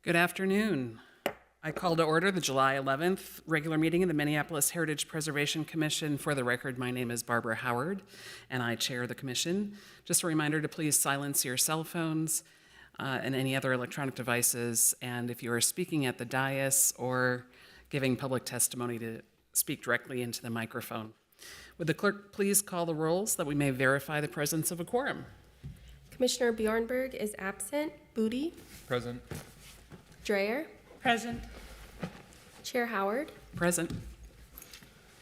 Good afternoon. I call to order the July 11th regular meeting of the Minneapolis Heritage Preservation Commission. For the record, my name is Barbara Howard, and I chair the commission. Just a reminder to please silence your cell phones and any other electronic devices, and if you are speaking at the dais or giving public testimony, to speak directly into the microphone. Would the clerk please call the rolls that we may verify the presence of a quorum? Commissioner Bjornberg is absent. Booty. Present. Dreyer. Present. Chair Howard. Present.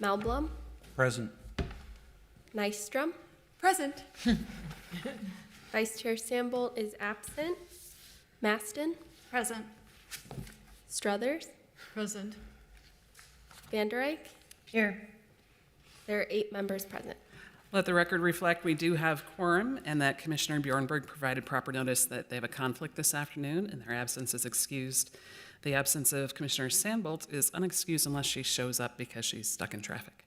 Malblum. Present. Nystrom. Present. Vice Chair Sambolt is absent. Maston. Present. Struthers. Present. Vandereyck. Here. There are 8 members present. Let the record reflect we do have quorum and that Commissioner Bjornberg provided proper notice that they have a conflict this afternoon and their absence is excused. The absence of Commissioner Sandbolt is unexcused unless she shows up because she's stuck in traffic.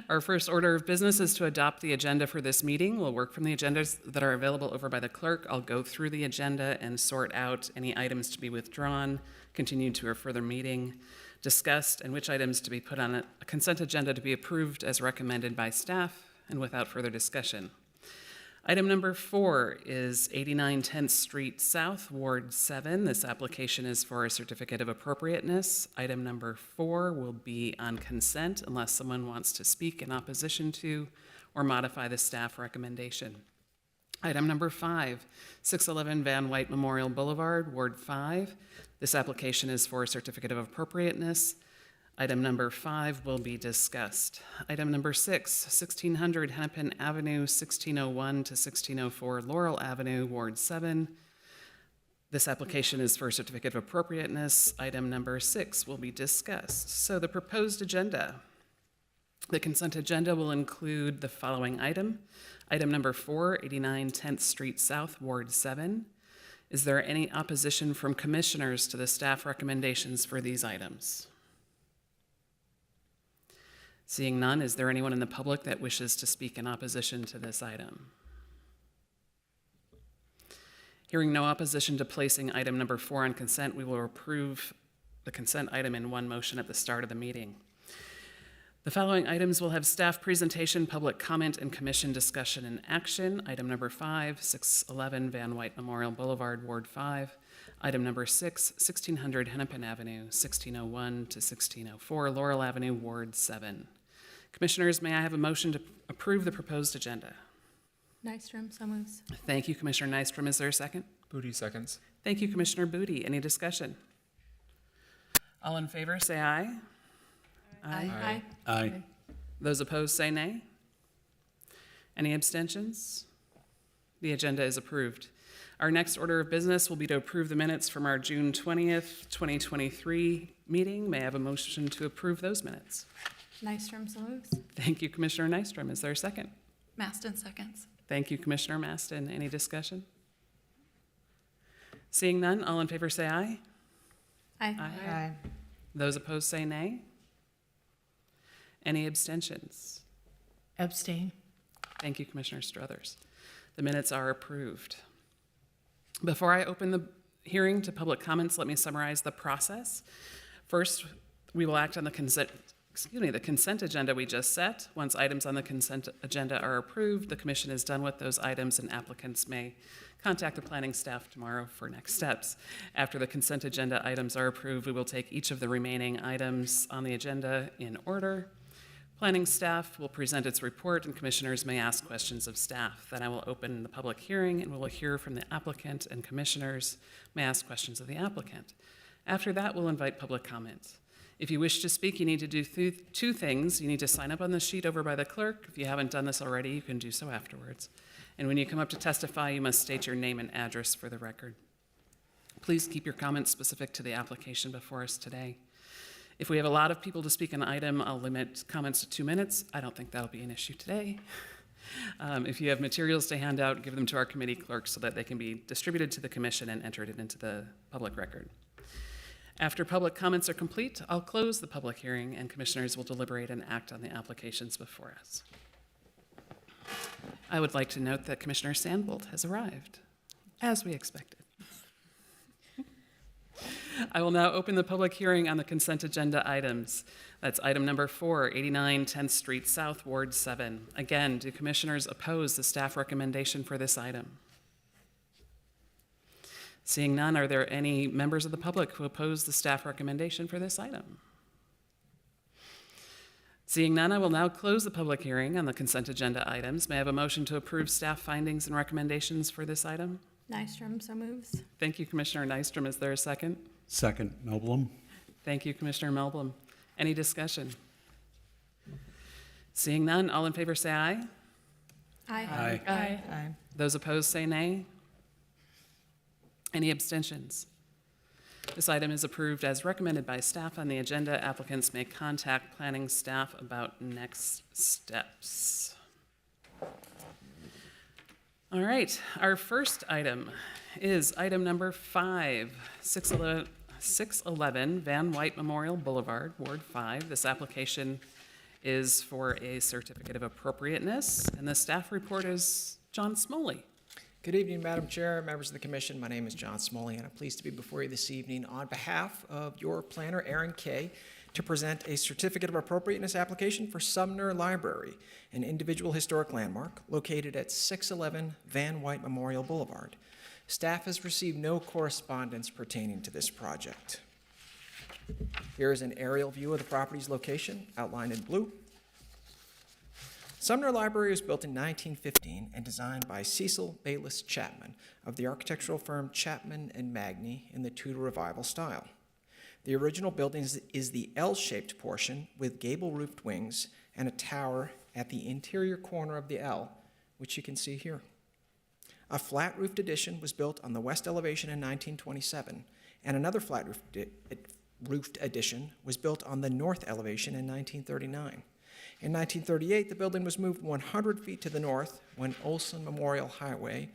Our first order of business is to adopt the agenda for this meeting. We'll work from the agendas that are available over by the clerk. I'll go through the agenda and sort out any items to be withdrawn, continued to a further meeting, discussed, and which items to be put on a consent agenda to be approved as recommended by staff and without further discussion. Item number 4 is 89 10th Street South, Ward 7. This application is for a certificate of appropriateness. Item number 4 will be on consent unless someone wants to speak in opposition to or modify the staff recommendation. Item number 5, 611 Van Wyck Memorial Boulevard, Ward 5. This application is for a certificate of appropriateness. Item number 5 will be discussed. Item number 6, 1600 Hennepin Avenue, 1601 to 1604 Laurel Avenue, Ward 7. This application is for a certificate of appropriateness. Item number 6 will be discussed. So the proposed agenda. The consent agenda will include the following item. Item number 4, 89 10th Street South, Ward 7. Is there any opposition from commissioners to the staff recommendations for these items? Seeing none, is there anyone in the public that wishes to speak in opposition to this item? Hearing no opposition to placing item number 4 on consent, we will approve the consent item in one motion at the start of the meeting. The following items will have staff presentation, public comment, and commission discussion and action. Item number 5, 611 Van Wyck Memorial Boulevard, Ward 5. Item number 6, 1600 Hennepin Avenue, 1601 to 1604 Laurel Avenue, Ward 7. Commissioners, may I have a motion to approve the proposed agenda? Nystrom, so moves. Thank you, Commissioner Nystrom. Is there a second? Booty seconds. Thank you, Commissioner Booty. Any discussion? All in favor, say aye. Aye. Aye. Those opposed, say nay. Any abstentions? The agenda is approved. Our next order of business will be to approve the minutes from our June 20th, 2023 meeting. May I have a motion to approve those minutes? Nystrom, so moves. Thank you, Commissioner Nystrom. Is there a second? Maston seconds. Thank you, Commissioner Maston. Any discussion? Seeing none, all in favor say aye. Aye. Those opposed say nay. Any abstentions? Abstain. Thank you, Commissioner Struthers. The minutes are approved. Before I open the hearing to public comments, let me summarize the process. First, we will act on the consent agenda we just set. Once items on the consent agenda are approved, the commission is done with those items and applicants may contact the planning staff tomorrow for next steps. After the consent agenda items are approved, we will take each of the remaining items on the agenda in order. Planning staff will present its report and commissioners may ask questions of staff. Then I will open the public hearing and we will hear from the applicant, and commissioners may ask questions of the applicant. After that, we'll invite public comment. If you wish to speak, you need to do 2 things. You need to sign up on the sheet over by the clerk. If you haven't done this already, you can do so afterwards. And when you come up to testify, you must state your name and address for the record. Please keep your comments specific to the application before us today. If we have a lot of people to speak on an item, I'll limit comments to 2 minutes. I don't think that'll be an issue today. If you have materials to hand out, give them to our committee clerk so that they can be distributed to the commission and entered into the public record. After public comments are complete, I'll close the public hearing and commissioners will deliberate and act on the applications before us. I would like to note that Commissioner Sandbolt has arrived, as we expected. I will now open the public hearing on the consent agenda items. That's item number 4, 89 10th Street South, Ward 7. Again, do commissioners oppose the staff recommendation for this item? Seeing none, are there any members of the public who oppose the staff recommendation for this item? Seeing none, I will now close the public hearing on the consent agenda items. May I have a motion to approve staff findings and recommendations for this item? Nystrom, so moves. Thank you, Commissioner Nystrom. Is there a second? Second, Melblom. Thank you, Commissioner Melblom. Any discussion? Seeing none, all in favor say aye. Aye. Aye. Those opposed say nay. Any abstentions? This item is approved as recommended by staff on the agenda. Applicants may contact planning staff about next steps. All right, our first item is item number 5, 611 Van White Memorial Boulevard, Ward 5. This application is for a certificate of appropriateness, and the staff report is John Smoley. Good evening, Madam Chair, members of the Commission. My name is John Smoley, and I'm pleased to be before you this evening on behalf of your planner, Aaron Kay, to present a certificate of appropriateness application for Sumner Library, an individual historic landmark located at 611 Van White Memorial Boulevard. Staff has received no correspondence pertaining to this project. Here is an aerial view of the property's location, outlined in blue. Sumner Library was built in 1915 and designed by Cecil Bayliss Chapman of the architectural firm Chapman and Magny in the Tudor Revival style. The original building is the L-shaped portion with gable-roofed wings and a tower at the interior corner of the L, which you can see here. A flat-roofed addition was built on the west elevation in 1927, and another flat-roofed addition was built on the north elevation in 1939. In 1938, the building was moved 100 feet to the north when Olson Memorial Highway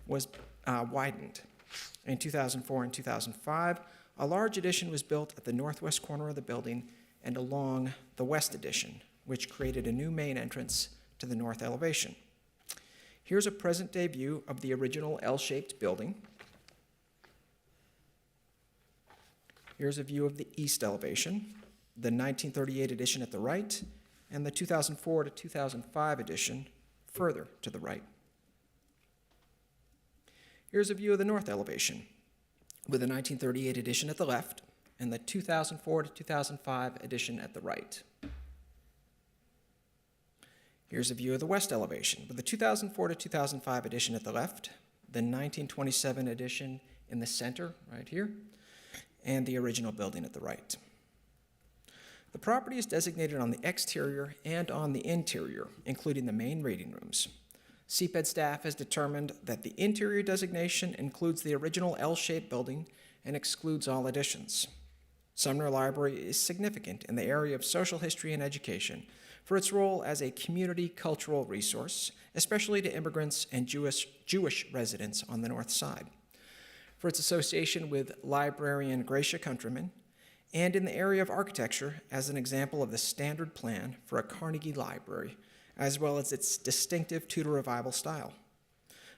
was widened. In 2004 and 2005, a large addition was built at the northwest corner of the building and along the west addition, which created a new main entrance to the north elevation. Here's a present-day view of the original L-shaped building. Here's a view of the east elevation, the 1938 addition at the right, and the 2004 to 2005 edition further to the right. Here's a view of the north elevation, with the 1938 edition at the left and the 2004 to 2005 edition at the right. Here's a view of the west elevation, with the 2004 to 2005 edition at the left, the 1927 edition in the center, right here, and the original building at the right. The property is designated on the exterior and on the interior, including the main reading rooms. CPED staff has determined that the interior designation includes the original L-shaped building and excludes all additions. Sumner Library is significant in the area of social history and education for its role as a community cultural resource, especially to immigrants and Jewish residents on the north side, for its association with librarian Gracia Countryman, and in the area of architecture as an example of the standard plan for a Carnegie Library, as well as its distinctive Tudor Revival style.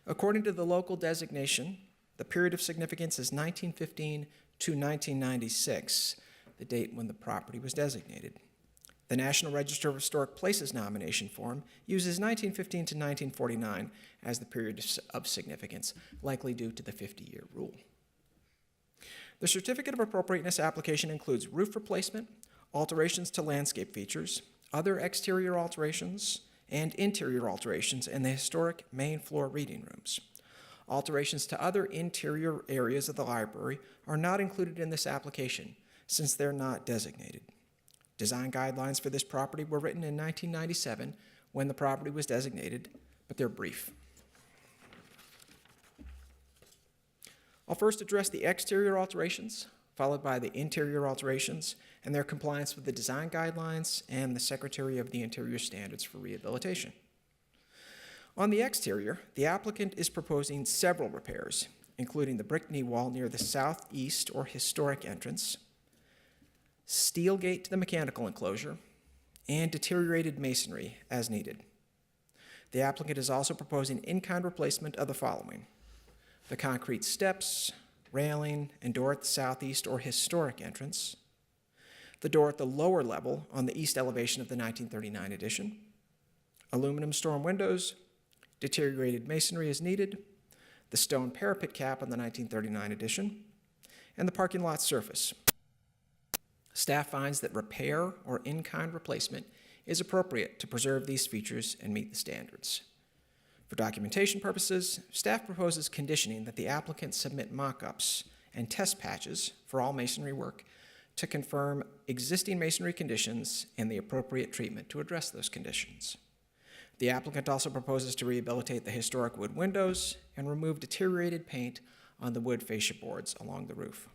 According to the local designation, the period of significance is 1915 to 1996, the date when the property was designated. The National Register of Historic Places nomination form uses 1915 to 1949 as the period of significance, likely due to the 50-year rule. The Certificate of Appropriateness application includes roof replacement, alterations to landscape features, other exterior alterations, and interior alterations in the historic main floor reading rooms. Alterations to other interior areas of the library are not included in this application since they're not designated. Design guidelines for this property were written in 1997 when the property was designated, but they're brief. I'll first address the exterior alterations, followed by the interior alterations, and their compliance with the design guidelines and the Secretary of the Interior Standards for Rehabilitation. On the exterior, the applicant is proposing several repairs, including the brick knee wall near the southeast or historic entrance, steel gate to the mechanical enclosure, and deteriorated masonry as needed. The applicant is also proposing in-kind replacement of the following: the concrete steps, railing, and door at the southeast or historic entrance, the door at the lower level on the east elevation of the 1939 addition, aluminum storm windows, deteriorated masonry as needed, the stone parapet cap on the 1939 addition, and the parking lot surface. Staff finds that repair or in-kind replacement is appropriate to preserve these features and meet the standards. For documentation purposes, staff proposes conditioning that the applicant submit mock-ups and test patches for all masonry work to confirm existing masonry conditions and the appropriate treatment to address those conditions. The applicant also proposes to rehabilitate the historic wood windows and remove deteriorated paint on the wood fascia boards along the roof.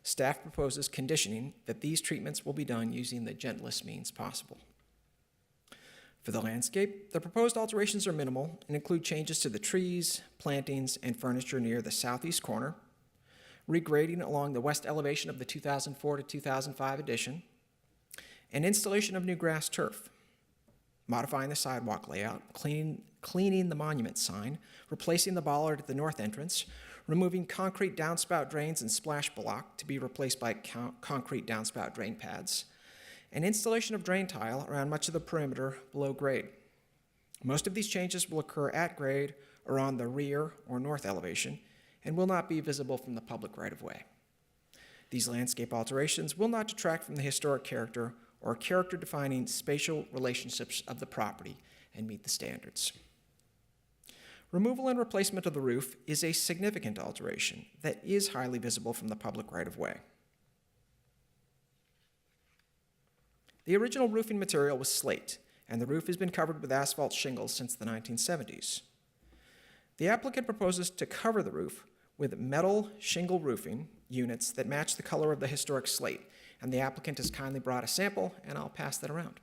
Staff proposes conditioning that these treatments will be done using the gentlest means possible. For the landscape, the proposed alterations are minimal and include changes to the trees, plantings, and furniture near the southeast corner, regrading along the west elevation of the 2004 to 2005 addition, and installation of new grass turf, modifying the sidewalk layout, cleaning the monument sign, replacing the bollard at the north entrance, removing concrete downspout drains and splash block to be replaced by concrete downspout drain pads, and installation of drain tile around much of the perimeter below grade. Most of these changes will occur at grade or on the rear or north elevation and will not be visible from the public right-of-way. These landscape alterations will not detract from the historic character or character-defining spatial relationships of the property and meet the standards. Removal and replacement of the roof is a significant alteration that is highly visible from the public right-of-way. The original roofing material was slate, and the roof has been covered with asphalt shingles since the 1970s. The applicant proposes to cover the roof with metal shingle roofing units that match the color of the historic slate, and the applicant has kindly brought a sample, and I'll pass that around.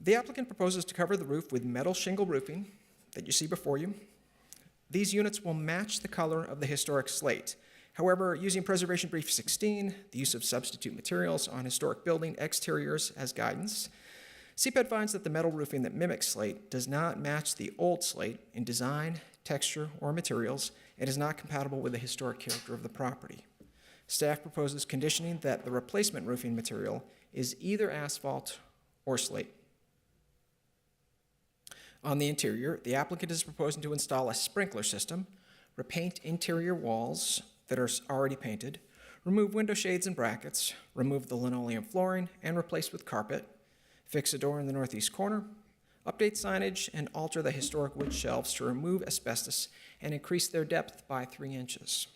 The applicant proposes to cover the roof with metal shingle roofing that you see before you. These units will match the color of the historic slate. However, using Preservation Brief 16, the use of substitute materials on historic building exteriors as guidance, CPED finds that the metal roofing that mimics slate does not match the old slate in design, texture, or materials, and is not compatible with the historic character of the property. Staff proposes conditioning that the replacement roofing material is either asphalt or slate. On the interior, the applicant is proposing to install a sprinkler system, repaint interior walls that are already painted, remove window shades and brackets, remove the linoleum flooring and replace with carpet, fix a door in the northeast corner, update signage, and alter the historic wood shelves to remove asbestos and increase their depth by 3 inches.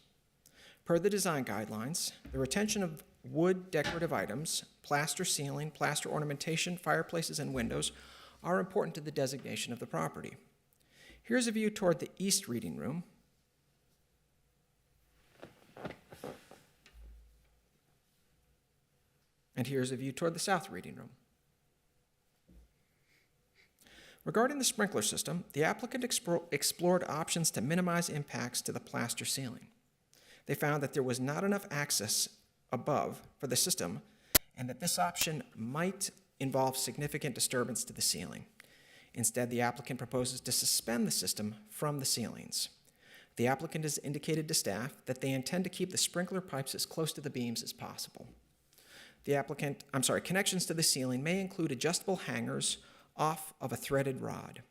Per the design guidelines, the retention of wood decorative items, plaster ceiling, plaster ornamentation, fireplaces, and windows are important to the designation of the property. Here's a view toward the east reading room. And here's a view toward the south reading room. Regarding the sprinkler system, the applicant explored options to minimize impacts to the plaster ceiling. They found that there was not enough access above for the system, and that this option might involve significant disturbance to the ceiling. Instead, the applicant proposes to suspend the system from the ceilings. The applicant has indicated to staff that they intend to keep the sprinkler pipes as close to the beams as possible. Connections to the ceiling may include adjustable hangers off of a threaded rod.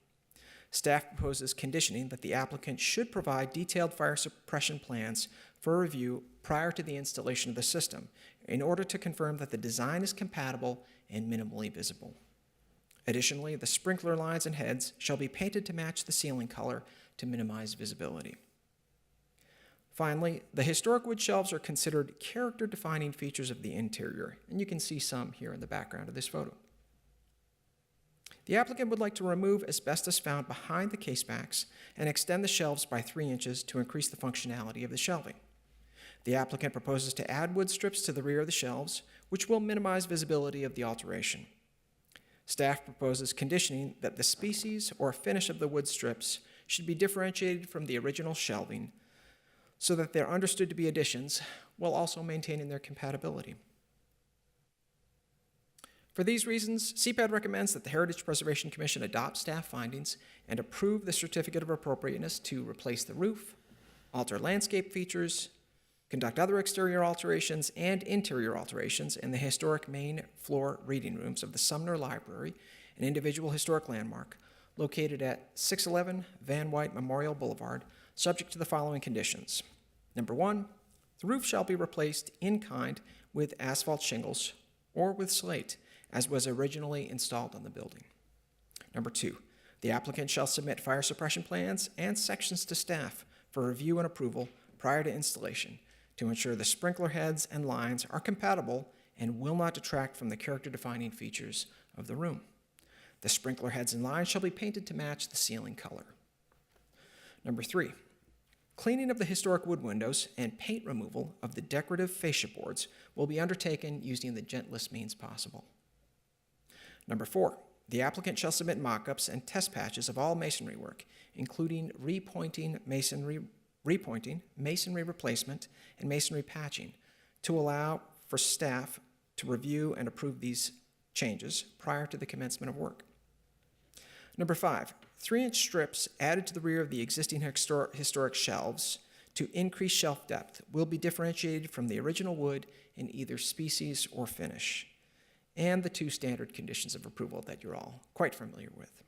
Staff proposes conditioning that the applicant should provide detailed fire suppression plans for review prior to the installation of the system in order to confirm that the design is compatible and minimally visible. Additionally, the sprinkler lines and heads shall be painted to match the ceiling color to minimize visibility. Finally, the historic wood shelves are considered character-defining features of the interior, and you can see some here in the background of this photo. The applicant would like to remove asbestos found behind the casebacks and extend the shelves by 3 inches to increase the functionality of the shelving. The applicant proposes to add wood strips to the rear of the shelves, which will minimize visibility of the alteration. Staff proposes conditioning that the species or finish of the wood strips should be differentiated from the original shelving so that they're understood to be additions while also maintaining their compatibility. For these reasons, CPAD recommends that the Heritage Preservation Commission adopt staff findings and approve the certificate of appropriateness to replace the roof, alter landscape features, conduct other exterior alterations and interior alterations in the historic main floor reading rooms of the Sumner Library, an individual historic landmark located at 611 Van White Memorial Boulevard, subject to the following conditions. Number 1, the roof shall be replaced in kind with asphalt shingles or with slate, as was originally installed on the building. Number 2, the applicant shall submit fire suppression plans and sections to staff for review and approval prior to installation to ensure the sprinkler heads and lines are compatible and will not detract from the character-defining features of the room. The sprinkler heads and lines shall be painted to match the ceiling color. Number 3, cleaning of the historic wood windows and paint removal of the decorative fascia boards will be undertaken using the gentlest means possible. Number 4, the applicant shall submit mock-ups and test patches of all masonry work, including repointing, masonry replacement, and masonry patching, to allow for staff to review and approve these changes prior to the commencement of work. Number 5, 3-inch strips added to the rear of the existing historic shelves to increase shelf depth will be differentiated from the original wood in either species or finish, and the 2 standard conditions of approval that you're all quite familiar with.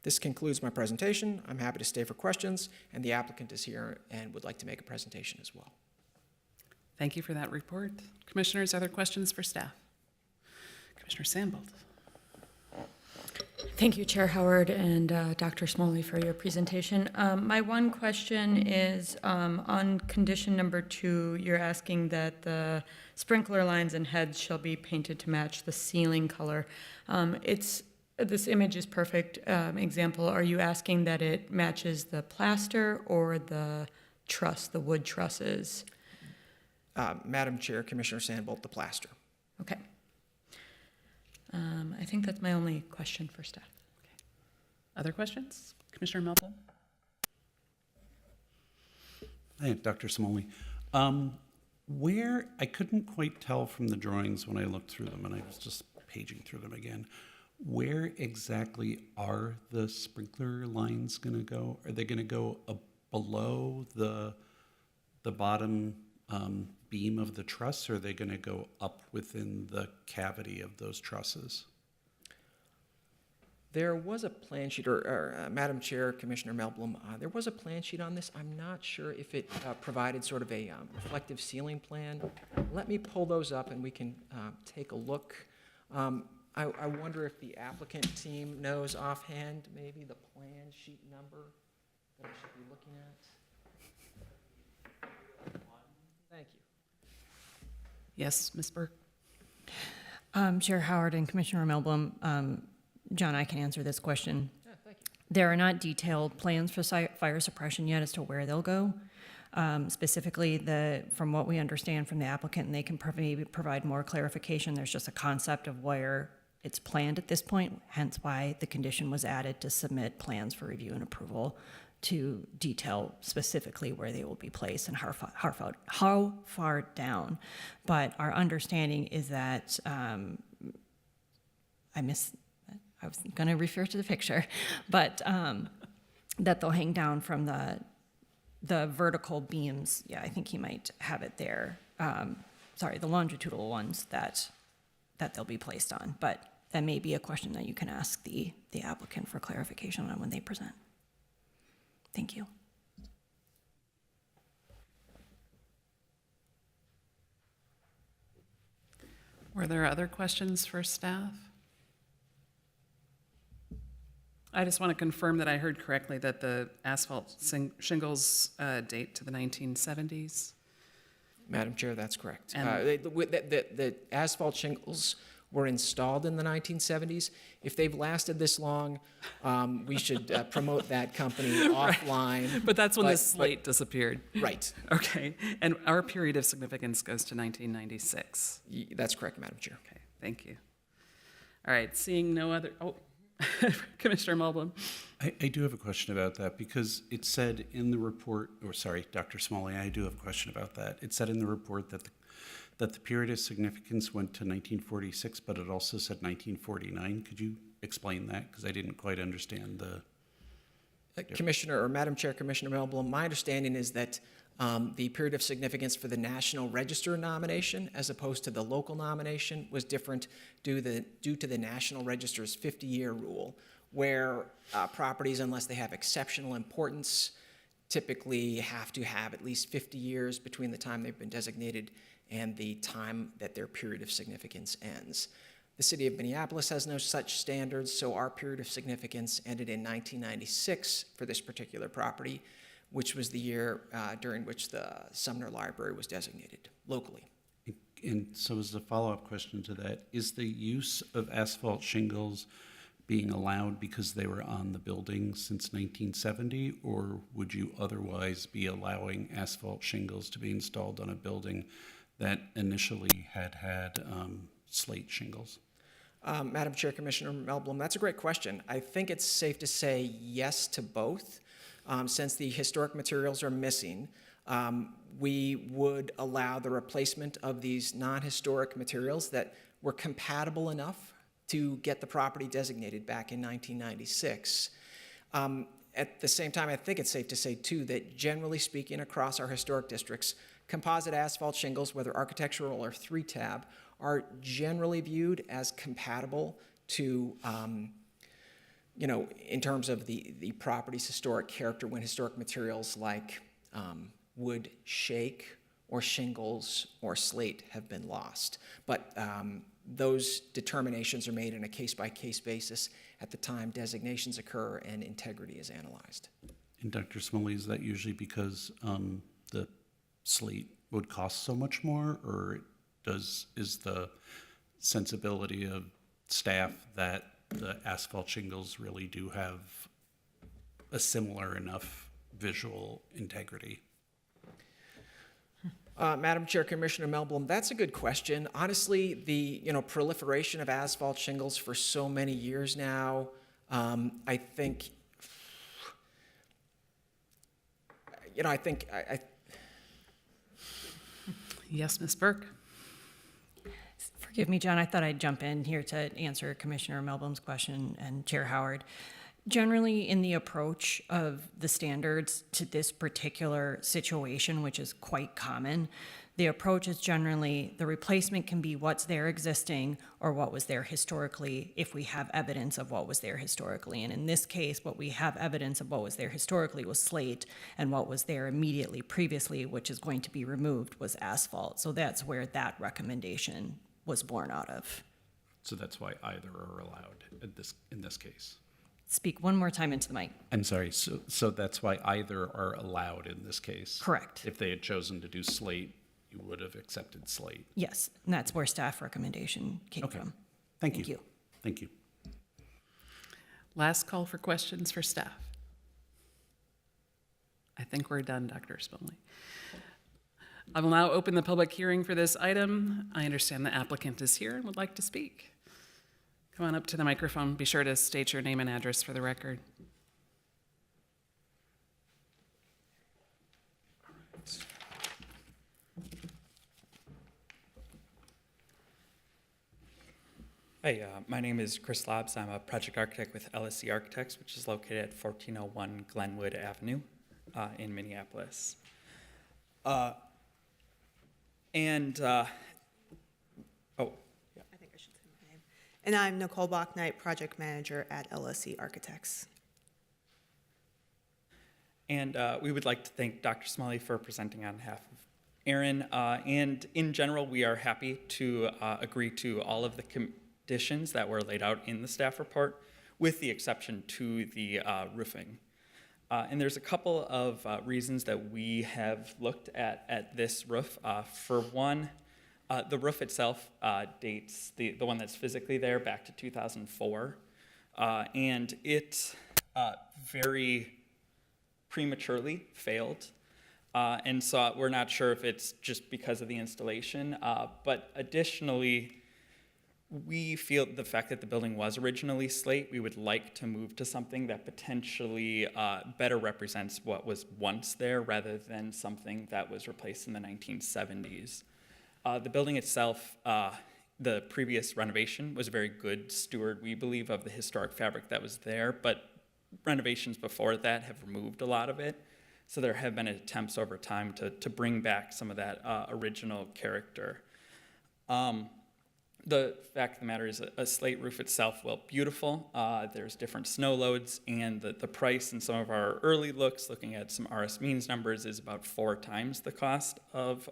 This concludes my presentation. I'm happy to stay for questions, and the applicant is here and would like to make a presentation as well. Thank you for that report. Commissioners, other questions for staff? Commissioner Sandbolt. Thank you, Chair Howard and Dr. Smalley for your presentation. My one question is on condition number 2, you're asking that the sprinkler lines and heads shall be painted to match the ceiling color. This image is perfect example. Are you asking that it matches the plaster or the truss, the wood trusses? Madam Chair, Commissioner Sandbolt, the plaster. Okay. I think that's my only question for staff. Other questions? Commissioner Melton? Hi, Dr. Smalley. Where, I couldn't quite tell from the drawings when I looked through them, and I was just paging through them again, where exactly are the sprinkler lines going to go? Are they going to go below the bottom beam of the truss, or are they going to go up within the cavity of those trusses? There was a plan sheet, or Madam Chair, Commissioner Melblom, there was a plan sheet on this. I'm not sure if it provided sort of a reflective ceiling plan. Let me pull those up and we can take a look. I wonder if the applicant team knows offhand maybe the plan sheet number that I should be looking at. Thank you. Yes, Ms. Burke? Chair Howard and Commissioner Melblom, John, I can answer this question. Yeah, thank you. There are not detailed plans for fire suppression yet as to where they'll go. Specifically, from what we understand from the applicant, and they can maybe provide more clarification, there's just a concept of where it's planned at this point, hence why the condition was added to submit plans for review and approval to detail specifically where they will be placed and how far down. But our understanding is that, I was going to refer to the picture, but that they'll hang down from the vertical beams. Yeah, I think he might have it there. Sorry, the longitudinal ones that they'll be placed on. But that may be a question that you can ask the applicant for clarification on when they present. Thank you. Were there other questions for staff? I just want to confirm that I heard correctly that the asphalt shingles date to the 1970s. Madam Chair, that's correct. And- The asphalt shingles were installed in the 1970s. If they've lasted this long, we should promote that company offline. But that's when the But- slate disappeared. Right. Okay, and our period of significance goes to 1996. That's correct, Madam Chair. Okay, thank you. All right, seeing no other, Commissioner Mulblin. I do have a question about that because it said in the report, or sorry, Dr. Smalley, I do have a question about that. It said in the report that the period of significance went to 1946, but it also said 1949. Could you explain that? Because I didn't quite understand the... Commissioner, or Madam Chair, Commissioner Melblom, my understanding is that the period of significance for the National Register nomination as opposed to the local nomination was different due to the National Register's 50-year rule, where properties, unless they have exceptional importance, typically have to have at least 50 years between the time they've been designated and the time that their period of significance ends. The city of Minneapolis has no such standards, so our period of significance ended in 1996 for this particular property, which was the year during which the Sumner Library was designated locally. And so as a follow-up question to that, is the use of asphalt shingles being allowed because they were on the building since 1970, or would you otherwise be allowing asphalt shingles to be installed on a building that initially had slate shingles? Madam Chair, Commissioner Melblom, that's a great question. I think it's safe to say yes to both. Since the historic materials are missing, we would allow the replacement of these non-historic materials that were compatible enough to get the property designated back in 1996. At the same time, I think it's safe to say, too, that generally speaking across our historic districts, composite asphalt shingles, whether architectural or 3-tab, are generally viewed as compatible to, in terms of the property's historic character when historic materials like wood shake or shingles or slate have been lost. But those determinations are made on a case-by-case basis at the time designations occur and integrity is analyzed. And Dr. Smalley, is that usually because the slate would cost so much more, or is the sensibility of staff that the asphalt shingles really do have a similar enough visual integrity? Madam Chair, Commissioner Melblom, that's a good question. Honestly, the proliferation of asphalt shingles for so many years now, I think. Yes, Ms. Burke. Forgive me, John, I thought I'd jump in here to answer Commissioner Melblom's question and Chair Howard. Generally, in the approach of the standards to this particular situation, which is quite common, the approach is generally the replacement can be what's there existing or what was there historically if we have evidence of what was there historically. And in this case, what we have evidence of what was there historically was slate, and what was there immediately previously, which is going to be removed, was asphalt. So that's where that recommendation was born out of. So that's why either are allowed in this case. Speak one more time into the mic. I'm sorry, so that's why either are allowed in this case? Correct. If they had chosen to do slate, you would have accepted slate? Yes, and that's where staff recommendation came Okay. from. Thank Thank you. you. Thank you. Last call for questions for staff. I think we're done, Dr. Smalley. I will now open the public hearing for this item. I understand the applicant is here and would like to speak. Come on up to the microphone. Be sure to state your name and address for the record. Hi, my name is Chris Lobbs. I'm a project architect with LSC Architects, which is located at 1401 Glenwood Avenue in Minneapolis. I think I should say my name. And I'm Nicole Bachnight, project manager at LSC Architects. And we would like to thank Dr. Smalley for presenting on behalf of Aaron. And in general, we are happy to agree to all of the conditions that were laid out in the staff report, with the exception to the roofing. And there's a couple of reasons that we have looked at this roof. For one, the roof itself dates, the one that's physically there, back to 2004. And it very prematurely failed. And so we're not sure if it's just because of the installation. But additionally, we feel the fact that the building was originally slate, we would like to move to something that potentially better represents what was once there rather than something that was replaced in the 1970s. The building itself, the previous renovation was a very good steward, we believe, of the historic fabric that was there, but renovations before that have removed a lot of it. So there have been attempts over time to bring back some of that original character. The fact of the matter is a slate roof itself, well, beautiful. There's different snow loads, and the price in some of our early looks, looking at some RS Means numbers, is about 4 times the cost of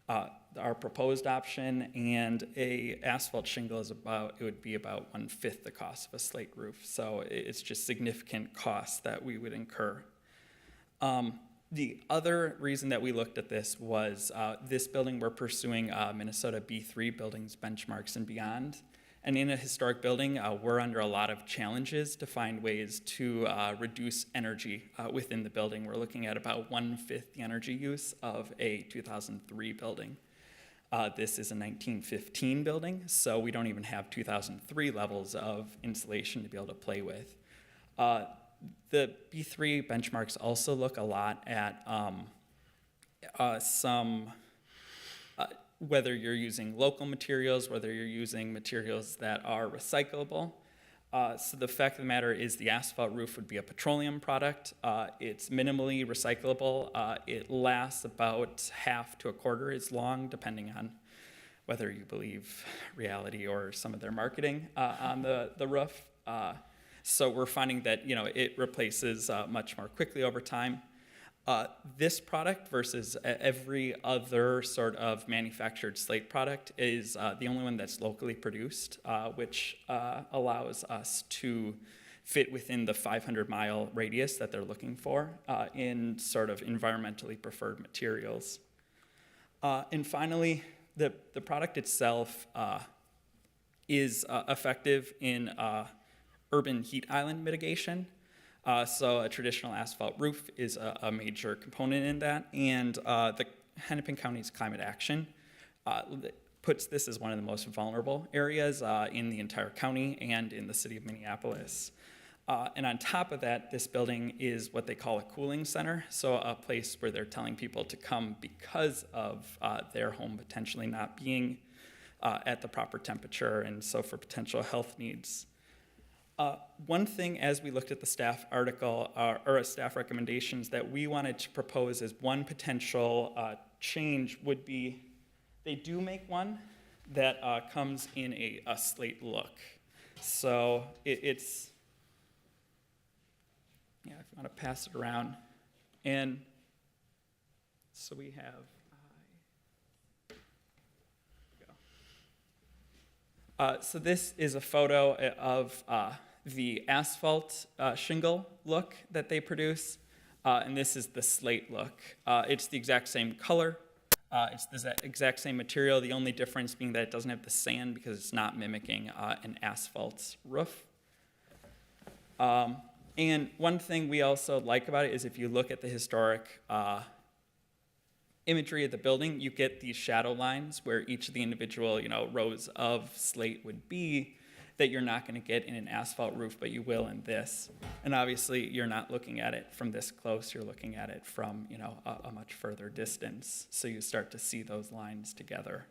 our proposed option, and a asphalt shingle is it would be about 1/5 the cost of a slate roof. So it's just significant costs that we would incur. The other reason that we looked at this was this building, we're pursuing Minnesota B3 buildings benchmarks and beyond. And in a historic building, we're under a lot of challenges to find ways to reduce energy within the building. We're looking at about 1/5 the energy use of a 2003 building. This is a 1915 building, so we don't even have 2003 levels of insulation to be able to play with. The B3 benchmarks also look a lot at whether you're using local materials, whether you're using materials that are recyclable. So the fact of the matter is the asphalt roof would be a petroleum product. It's minimally recyclable. It lasts about half to a quarter as long, depending on whether you believe reality or some of their marketing on the roof. So we're finding that it replaces much more quickly over time. This product versus every other sort of manufactured slate product is the only one that's locally produced, which allows us to fit within the 500-mile radius that they're looking for in sort of environmentally preferred materials. And finally, the product itself is effective in urban heat island mitigation. So a traditional asphalt roof is a major component in that, and the Hennepin County's climate action puts this as one of the most vulnerable areas in the entire county and in the city of Minneapolis. And on top of that, this building is what they call a cooling center, so a place where they're telling people to come because of their home potentially not being at the proper temperature, and so for potential health needs. One thing as we looked at the staff article, or staff recommendations that we wanted to propose as one potential change would be, they do make one that comes in a slate look. So it's, yeah, if you want to pass it around. And so we have, so this is a photo of the asphalt shingle look that they produce, and this is the slate look. It's the exact same color, it's the exact same material, the only difference being that it doesn't have the sand because it's not mimicking an asphalt roof. And one thing we also like about it is if you look at the historic imagery of the building, you get these shadow lines where each of the individual, rows of slate would be, that you're not going to get in an asphalt roof, but you will in this. And obviously, you're not looking at it from this close. You're looking at it from, a much further distance. So you start to see those lines together.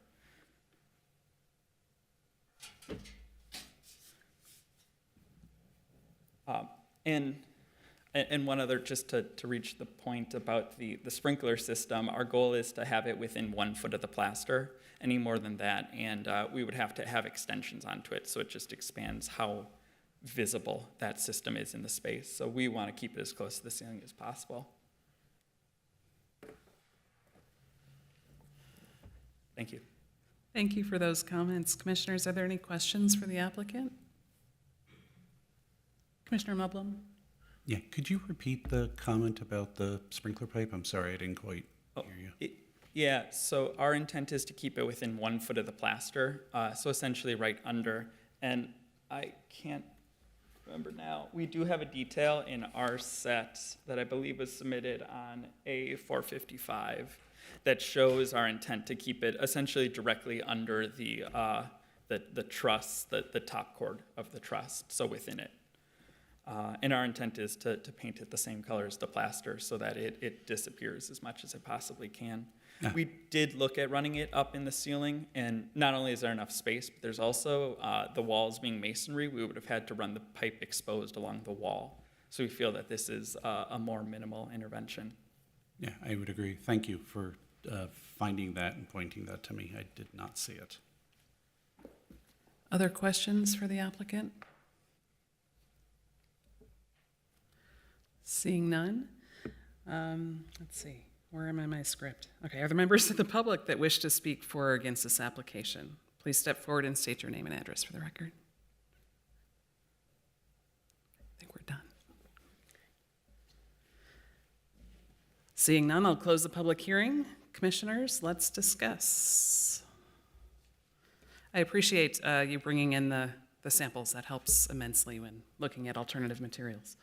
And one other, just to reach the point about the sprinkler system, our goal is to have it within 1 foot of the plaster, any more than that, and we would have to have extensions onto it, so it just expands how visible that system is in the space. So we want to keep it as close to the ceiling as possible. Thank you. Thank you for those comments. Commissioners, are there any questions for the applicant? Commissioner Mublum? Yeah, could you repeat the comment about the sprinkler pipe? I'm sorry, I didn't quite hear you. Yeah, so our intent is to keep it within 1 foot of the plaster, so essentially right under. And I can't remember now. We do have a detail in our set that I believe was submitted on A455 that shows our intent to keep it essentially directly under the the truss, the top chord of the truss, so within it. And our intent is to paint it the same color as the plaster so that it disappears as much as it possibly can. Yeah. We did look at running it up in the ceiling, and not only is there enough space, but there's also the walls being masonry. We would have had to run the pipe exposed along the wall. So we feel that this is a more minimal intervention. Yeah, I would agree. Thank you for finding that and pointing that to me. I did not see it. Other questions for the applicant? Seeing none. Let's see, where am I in my script? Okay, are there members of the public that wish to speak for or against this application? Please step forward and state your name and address for the record. I think we're done. Seeing none, I'll close the public hearing. Commissioners, let's discuss. I appreciate you bringing in the samples. That helps immensely when looking at alternative materials.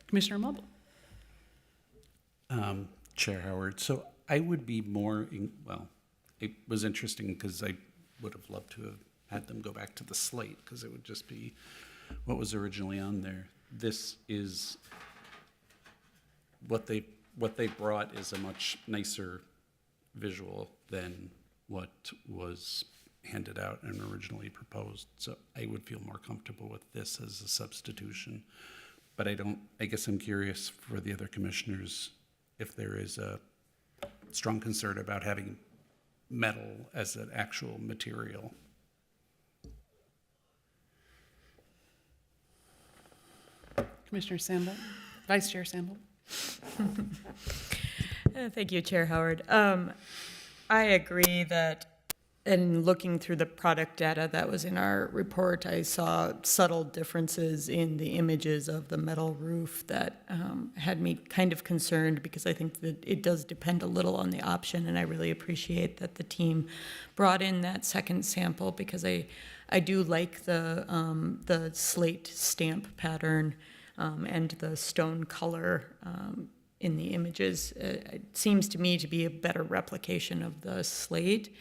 Commissioner Mobile. Chair Howard, so I would be more, well, it was interesting because I would have loved to have had them go back to the slate because it would just be what was originally on there. This is, what they brought is a much nicer visual than what was handed out and originally proposed. So I would feel more comfortable with this as a substitution. But I guess I'm curious for the other commissioners if there is a strong concern about having metal as an actual material. Commissioner Samble, Vice Chair Samble. Thank you, Chair Howard. I agree that in looking through the product data that was in our report, I saw subtle differences in the images of the metal roof that had me kind of concerned because I think that it does depend a little on the option, and I really appreciate that the team brought in that second sample because I do like the slate stamp pattern and the stone color in the images. It seems to me to be a better replication of the slate.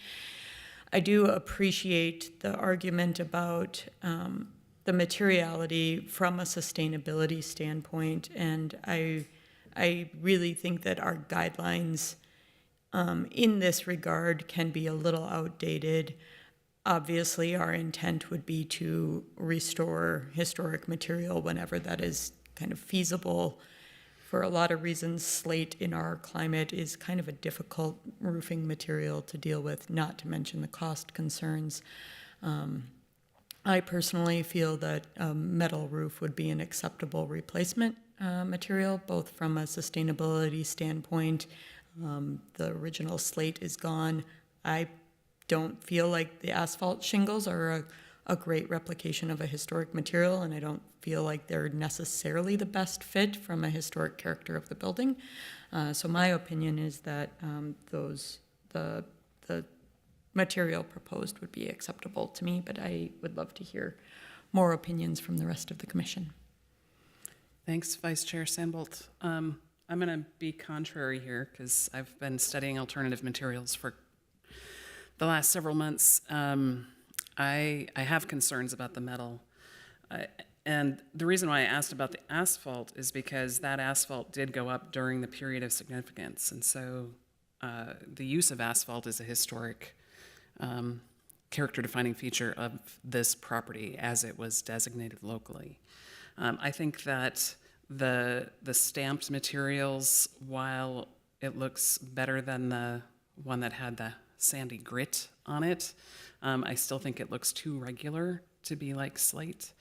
I do appreciate the argument about the materiality from a sustainability standpoint, and I really think that our guidelines in this regard can be a little outdated. Obviously, our intent would be to restore historic material whenever that is kind of feasible. For a lot of reasons, slate in our climate is kind of a difficult roofing material to deal with, not to mention the cost concerns. I personally feel that a metal roof would be an acceptable replacement material, both from a sustainability standpoint. The original slate is gone. I don't feel like the asphalt shingles are a great replication of a historic material, and I don't feel like they're necessarily the best fit from a historic character of the building. So my opinion is that the material proposed would be acceptable to me, but I would love to hear more opinions from the rest of the commission. Thanks, Vice Chair Sambolt. I'm going to be contrary here because I've been studying alternative materials for the last several months. I have concerns about the metal. And the reason why I asked about the asphalt is because that asphalt did go up during the period of significance. And so the use of asphalt is a historic character-defining feature of this property as it was designated locally. I think that the stamped materials, while it looks better than the one that had the sandy grit on it, I still think it looks too regular to be like slate.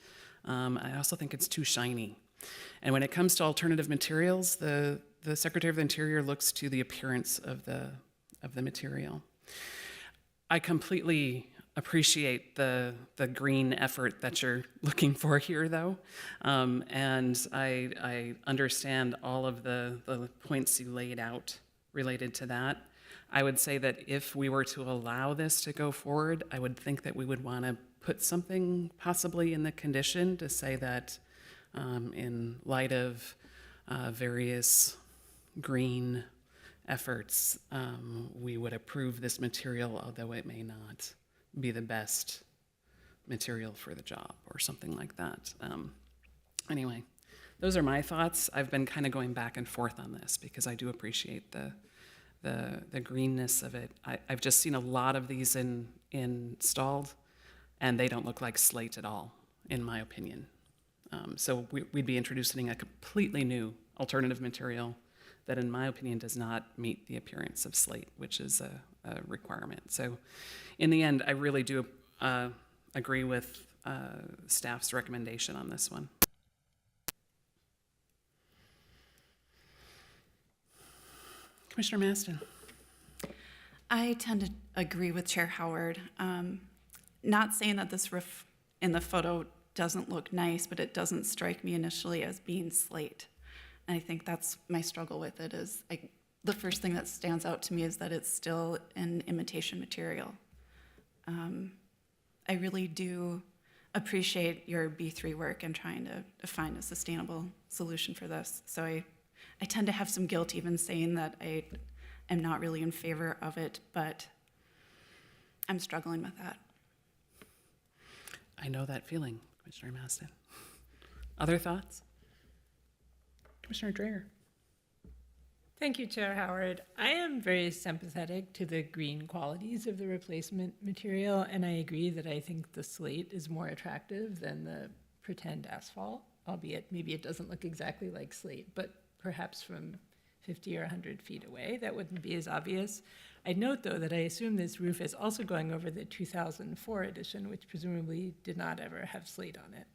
I also think it's too shiny. And when it comes to alternative materials, the Secretary of the Interior looks to the appearance of the material. I completely appreciate the green effort that you're looking for here, though, and I understand all of the points you laid out related to that. I would say that if we were to allow this to go forward, I would think that we would want to put something possibly in the condition to say that in light of various green efforts, we would approve this material, although it may not be the best material for the job or something like that. Anyway, those are my thoughts. I've been kind of going back and forth on this because I do appreciate the greenness of it. I've just seen a lot of these installed, and they don't look like slate at all, in my opinion. So we'd be introducing a completely new alternative material that, in my opinion, does not meet the appearance of slate, which is a requirement. So in the end, I really do agree with staff's recommendation on this one. Commissioner Maston. I tend to agree with Chair Howard. Not saying that this roof in the photo doesn't look nice, but it doesn't strike me initially as being slate. And I think that's my struggle with it is the first thing that stands out to me is that it's still an imitation material. I really do appreciate your B3 work and trying to find a sustainable solution for this. So I tend to have some guilt even saying that I am not really in favor of it, but I'm struggling with that. I know that feeling, Commissioner Maston. Other thoughts? Commissioner Dreyer. Thank you, Chair Howard. I am very sympathetic to the green qualities of the replacement material, and I agree that I think the slate is more attractive than the pretend asphalt, albeit maybe it doesn't look exactly like slate, but perhaps from 50 or 100 feet away, that wouldn't be as obvious. I'd note, though, that I assume this roof is also going over the 2004 edition, which presumably did not ever have slate on it.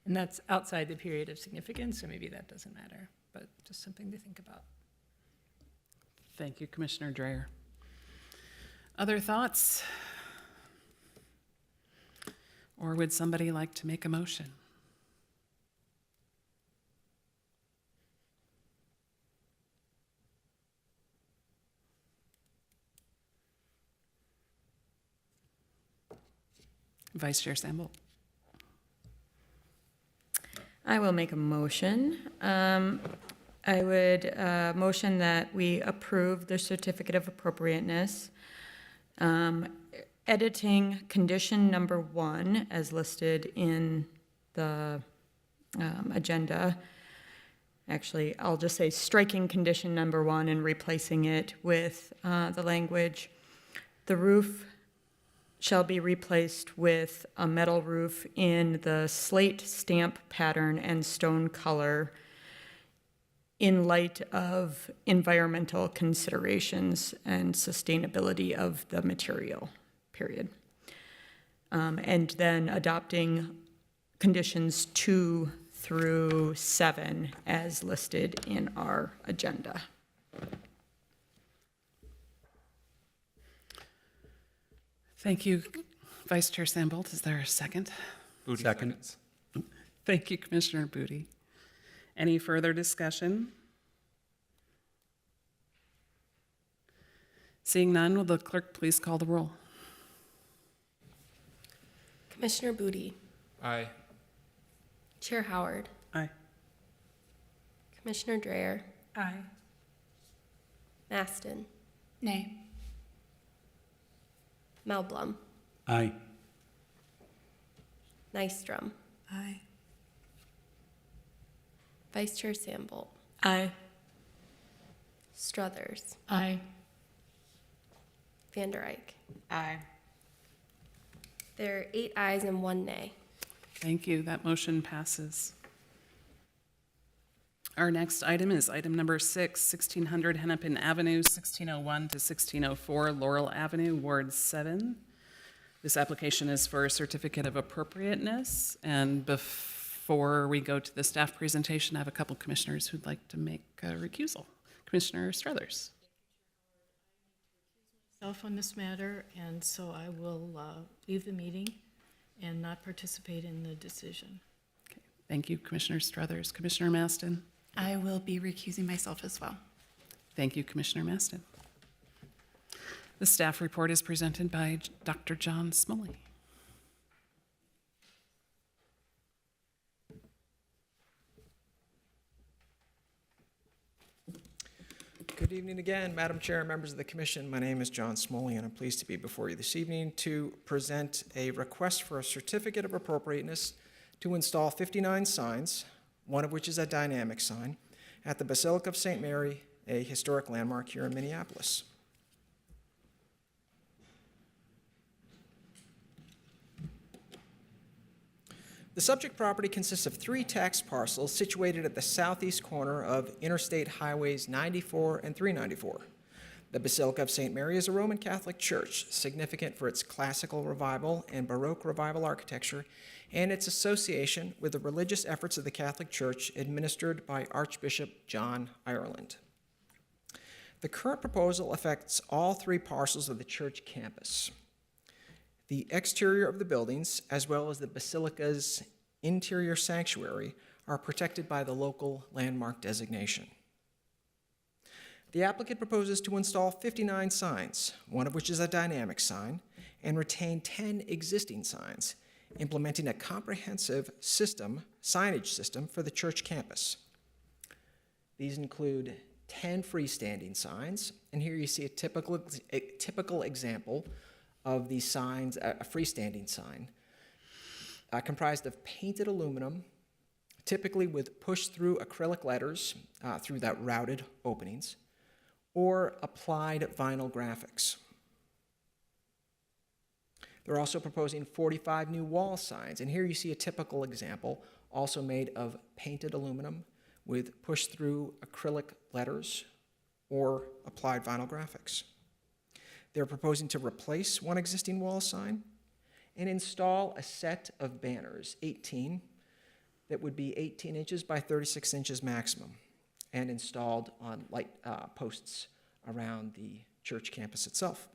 And that's outside the period of significance, so maybe that doesn't matter, but just something to think about. Thank you, Commissioner Dreyer. Other thoughts? Or would somebody like to make a motion? Vice Chair Samble. I will make a motion. I would motion that we approve the certificate of appropriateness, editing condition number 1 as listed in the agenda. Actually, I'll just say striking condition number 1 and replacing it with the language, the roof shall be replaced with a metal roof in the slate stamp pattern and stone color in light of environmental considerations and sustainability of the material, period. And then adopting conditions 2 through 7 as listed in our agenda. Thank you, Vice Chair Sambolt. Is there a second? Booty second. Thank you, Commissioner Booty. Any further discussion? Seeing none, will the clerk please call the roll? Commissioner Booty, Aye. Chair Howard, Aye. Commissioner Dreyer, Aye. Maston, Nay. Melblom, Aye. Nystrom, Aye. Vice Chair Sambolt, Aye. Struthers, Aye. Vander Eyck. Aye. There are 8 ayes and 1 nay. Thank you. That motion passes. Our next item is item number 6, 1600 Hennepin Avenue, 1601 to 1604 Laurel Avenue, Ward 7. This application is for a certificate of appropriateness. And before we go to the staff presentation, I have a couple commissioners who'd like to make a recusal. Commissioner Struthers. On this matter, and so I will leave the meeting and not participate in the decision. Okay. Thank you, Commissioner Struthers. Commissioner Maston. I will be recusing myself as well. Thank you, Commissioner Maston. The staff report is presented by Dr. John Smoley. Good evening again, Madam Chair and members of the Commission. My name is John Smoley, and I'm pleased to be before you this evening to present a request for a certificate of appropriateness to install 59 signs, one of which is a dynamic sign, at the Basilica of St. Mary, a historic landmark here in Minneapolis. The subject property consists of 3 tax parcels situated at the southeast corner of Interstate Highways 94 and 394. The Basilica of St. Mary is a Roman Catholic church, significant for its classical revival and Baroque revival architecture, and its association with the religious efforts of the Catholic Church administered by Archbishop John Ireland. The current proposal affects all 3 parcels of the church campus. The exterior of the buildings, as well as the basilica's interior sanctuary, are protected by the local landmark designation. The applicant proposes to install 59 signs, one of which is a dynamic sign, and retain 10 existing signs, implementing a comprehensive signage system for the church campus. These include 10 freestanding signs, and here you see a typical example of these signs, a freestanding sign, comprised of painted aluminum, typically with push-through acrylic letters through that routed openings, or applied vinyl graphics. They're also proposing 45 new wall signs, and here you see a typical example, also made of painted aluminum with push-through acrylic letters or applied vinyl graphics. They're proposing to replace one existing wall sign and install a set of banners, 18, that would be 18 inches by 36 inches maximum, and installed on light posts around the church campus itself.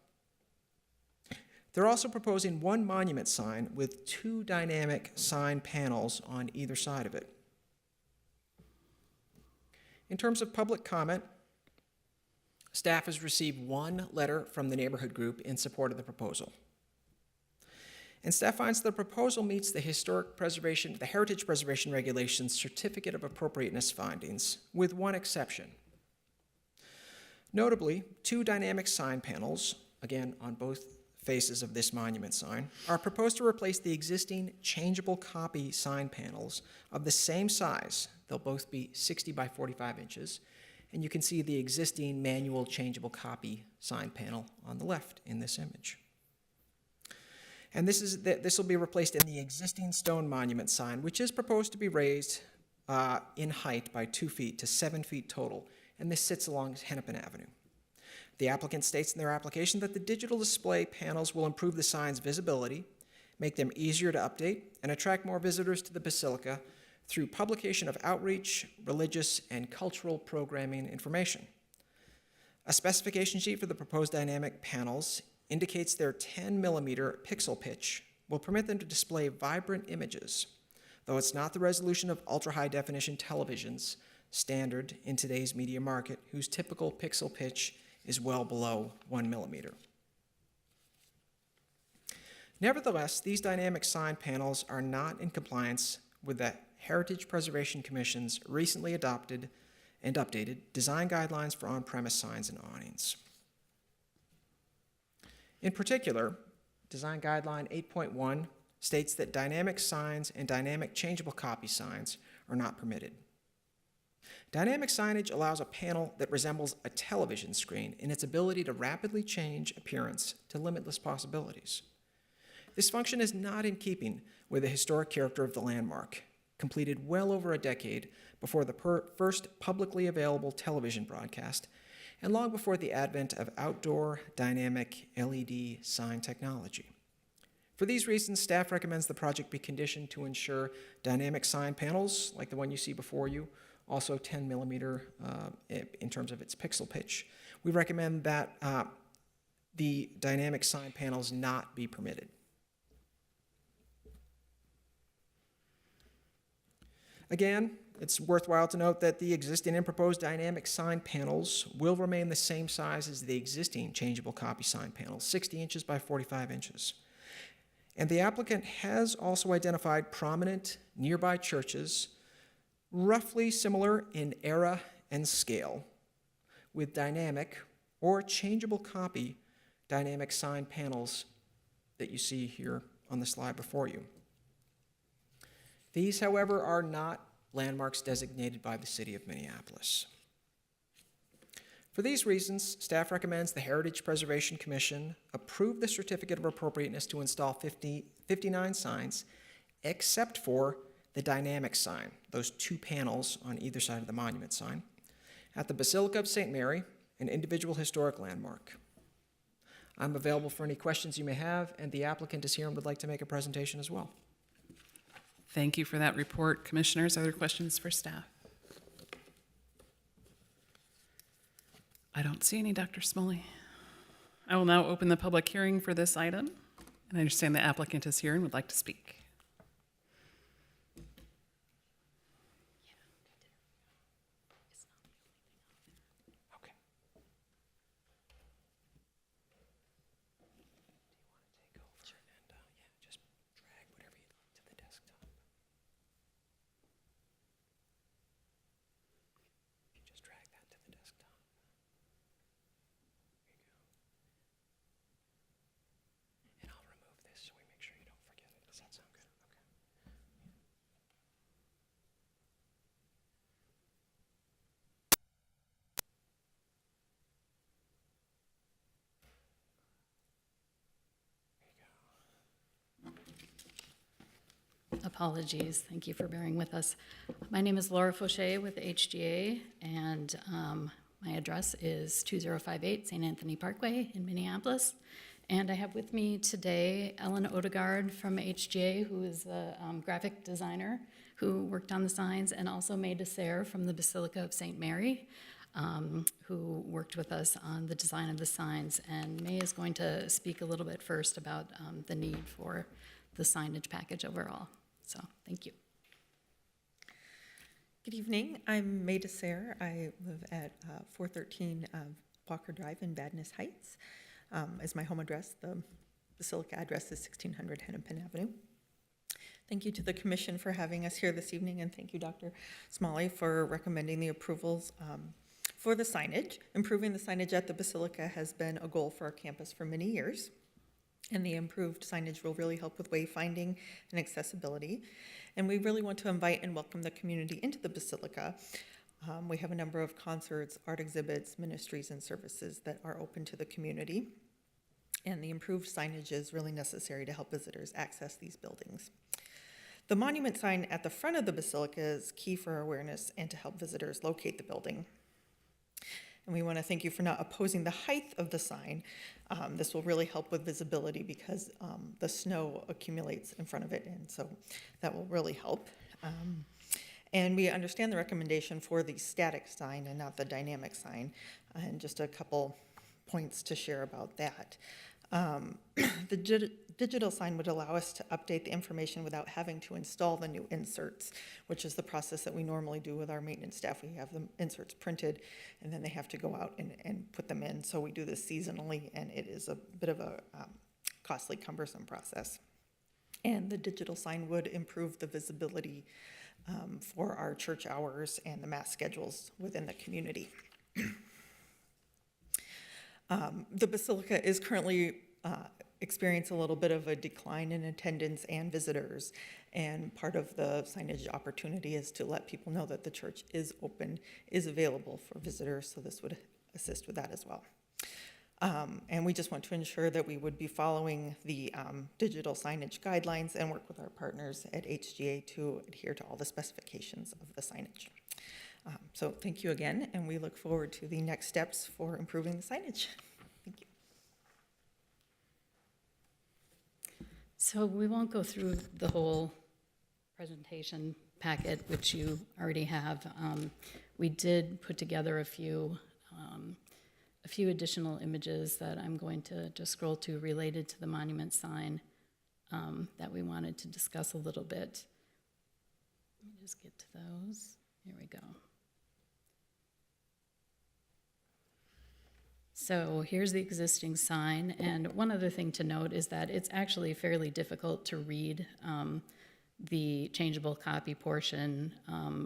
They're also proposing 1 monument sign with 2 dynamic sign panels on either side of it. In terms of public comment, staff has received 1 letter from the neighborhood group in support of the proposal. And staff finds the proposal meets the Heritage Preservation Regulations Certificate of Appropriateness findings, with 1 exception. Notably, 2 dynamic sign panels, again on both faces of this monument sign, are proposed to replace the existing changeable copy sign panels of the same size. They'll both be 60 by 45 inches, and you can see the existing manual changeable copy sign panel on the left in this image. And this will be replaced in the existing stone monument sign, which is proposed to be raised in height by 2 feet to 7 feet total, and this sits along Hennepin Avenue. The applicant states in their application that the digital display panels will improve the sign's visibility, make them easier to update, and attract more visitors to the Basilica through publication of outreach, religious, and cultural programming information. A specification sheet for the proposed dynamic panels indicates their 10mm pixel pitch will permit them to display vibrant images, though it's not the resolution of ultra-high definition televisions standard in today's media market, whose typical pixel pitch is well below 1mm. Nevertheless, these dynamic sign panels are not in compliance with the Heritage Preservation Commission's recently adopted and updated design guidelines for on-premise signs and awnings. In particular, Design Guideline 8.1 states that dynamic signs and dynamic changeable copy signs are not permitted. Dynamic signage allows a panel that resembles a television screen in its ability to rapidly change appearance to limitless possibilities. This function is not in keeping with the historic character of the landmark, completed well over a decade before the first publicly available television broadcast, and long before the advent of outdoor dynamic LED sign technology. For these reasons, staff recommends the project be conditioned to ensure dynamic sign panels, like the one you see before you, also 10mm in terms of its pixel pitch. We recommend that the dynamic sign panels not be permitted. Again, it's worthwhile to note that the existing and proposed dynamic sign panels will remain the same size as the existing changeable copy sign panels, 60 inches by 45 inches. And the applicant has also identified prominent nearby churches, roughly similar in era and scale, with dynamic or changeable copy dynamic sign panels that you see here on the slide before you. These, however, are not landmarks designated by the City of Minneapolis. For these reasons, staff recommends the Heritage Preservation Commission approve the certificate of appropriateness to install 59 signs, except for the dynamic sign, those 2 panels on either side of the monument sign, at the Basilica of St. Mary, an individual historic landmark. I'm available for any questions you may have, and the applicant is here and would like to make a presentation as well. Thank you for that report. Commissioners, other questions for staff? I don't see any, Dr. Smalley. I will now open the public hearing for this item, and I understand the applicant is here and would like to speak. Okay. Do you want to take over and just drag whatever you'd like to the desktop? Just drag that to the desktop. There you go. And I'll remove this so we make sure you don't forget it. Does that sound good? Okay. Apologies. Thank you for bearing with us. My name is Laura Fauché with HGA, and my address is 2058 St. Anthony Parkway in Minneapolis. And I have with me today Ellen Odegaard from HGA, who is a graphic designer who worked on the signs, and also May DeSerre from the Basilica of St. Mary, who worked with us on the design of the signs. And May is going to speak a little bit first about the need for the signage package overall. So, thank you. Good evening. I'm May DeSerre. I live at 413 Walker Drive in Badness Heights. As my home address, the Basilica address is 1600 Hennepin Avenue. Thank you to the Commission for having us here this evening, and thank you, Dr. Smalley, for recommending the approvals for the signage. Improving the signage at the Basilica has been a goal for our campus for many years, and the improved signage will really help with wayfinding and accessibility. And we really want to invite and welcome the community into the Basilica. We have a number of concerts, art exhibits, ministries, and services that are open to the community. And the improved signage is really necessary to help visitors access these buildings. The monument sign at the front of the Basilica is key for awareness and to help visitors locate the building. And we want to thank you for not opposing the height of the sign. This will really help with visibility because the snow accumulates in front of it, and so that will really help. And we understand the recommendation for the static sign and not the dynamic sign, and just a couple points to share about that. The digital sign would allow us to update the information without having to install the new inserts, which is the process that we normally do with our maintenance staff. We have the inserts printed, and then they have to go out and put them in. So we do this seasonally, and it is a bit of a costly, cumbersome process. And the digital sign would improve the visibility for our church hours and the mass schedules within the community. The Basilica is currently experiencing a little bit of a decline in attendance and visitors, and part of the signage opportunity is to let people know that the church is open, is available for visitors, so this would assist with that as well. And we just want to ensure that we would be following the digital signage guidelines and work with our partners at HGA to adhere to all the specifications of the signage. So thank you again, and we look forward to the next steps for improving the signage. Thank you. So we won't go through the whole presentation packet, which you already have. We did put together a few additional images that I'm going to just scroll to related to the monument sign that we wanted to discuss a little bit. Let me just get to those. Here we go. So here's the existing sign, and one other thing to note is that it's actually fairly difficult to read the changeable copy portion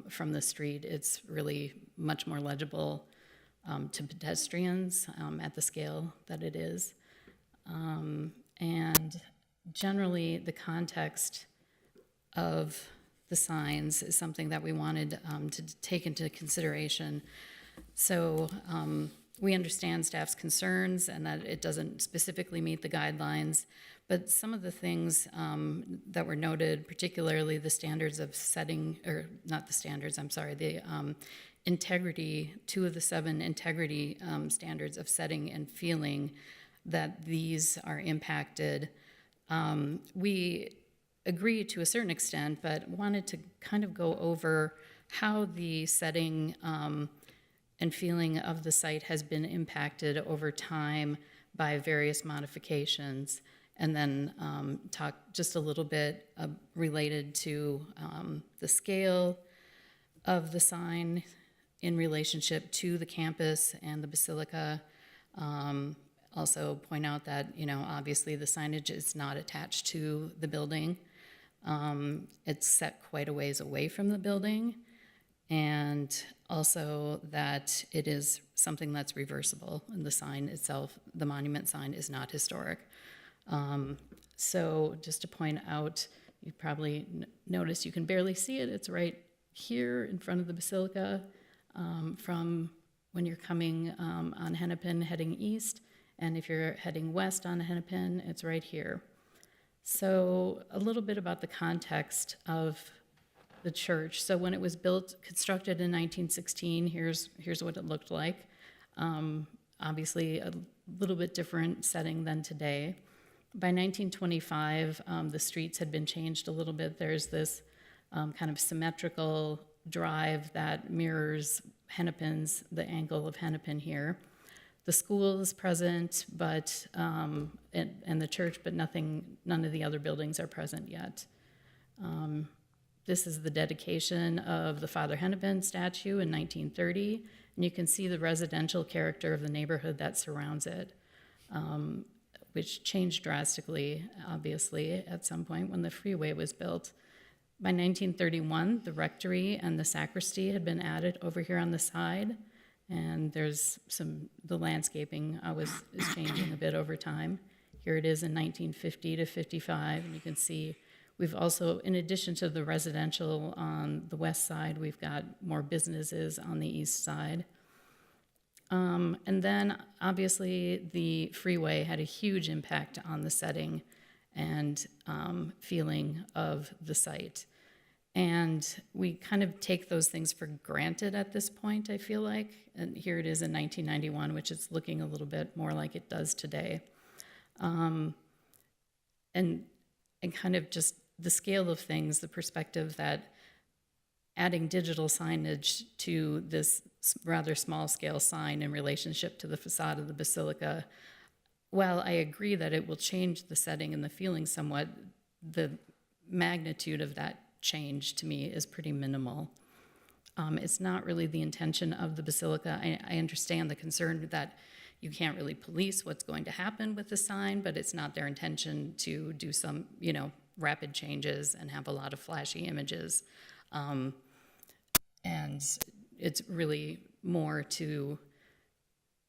from the street. It's really much more legible to pedestrians at the scale that it is. And generally, the context of the signs is something that we wanted to take into consideration. So we understand staff's concerns and that it doesn't specifically meet the guidelines, but some of the things that were noted, particularly the standards of setting, or not the standards, I'm sorry, the integrity, 2 of the 7 integrity standards of setting and feeling, that these are impacted. We agree to a certain extent, but wanted to kind of go over how the setting and feeling of the site has been impacted over time by various modifications, and then talk just a little bit related to the scale of the sign in relationship to the campus and the Basilica. Also point out that, obviously the signage is not attached to the building. It's set quite a ways away from the building, and also that it is something that's reversible, and the sign itself, the monument sign, is not historic. So just to point out, you probably notice you can barely see it. It's right here in front of the Basilica from when you're coming on Hennepin heading east, and if you're heading west on Hennepin, it's right here. So a little bit about the context of the church. So when it was constructed in 1916, here's what it looked like. Obviously a little bit different setting than today. By 1925, the streets had been changed a little bit. There's this kind of symmetrical drive that mirrors Hennepin's, the angle of Hennepin here. The school is present, but and the church, but none of the other buildings are present yet. This is the dedication of the Father Hennepin statue in 1930, and you can see the residential character of the neighborhood that surrounds it, which changed drastically, obviously, at some point when the freeway was built. By 1931, the rectory and the sacristy had been added over here on the side, and there's the landscaping is changing a bit over time. Here it is in 1950 to 55, and you can see we've also, in addition to the residential on the west side, we've got more businesses on the east side. And then, obviously, the freeway had a huge impact on the setting and feeling of the site. And we kind of take those things for granted at this point, I feel like. And here it is in 1991, which is looking a little bit more like it does today. And kind of just the scale of things, the perspective that adding digital signage to this rather small scale sign in relationship to the facade of the Basilica, while I agree that it will change the setting and the feeling somewhat, the magnitude of that change to me is pretty minimal. It's not really the intention of the Basilica. I understand the concern that you can't really police what's going to happen with the sign, but it's not their intention to do some, rapid changes and have a lot of flashy images. And it's really more to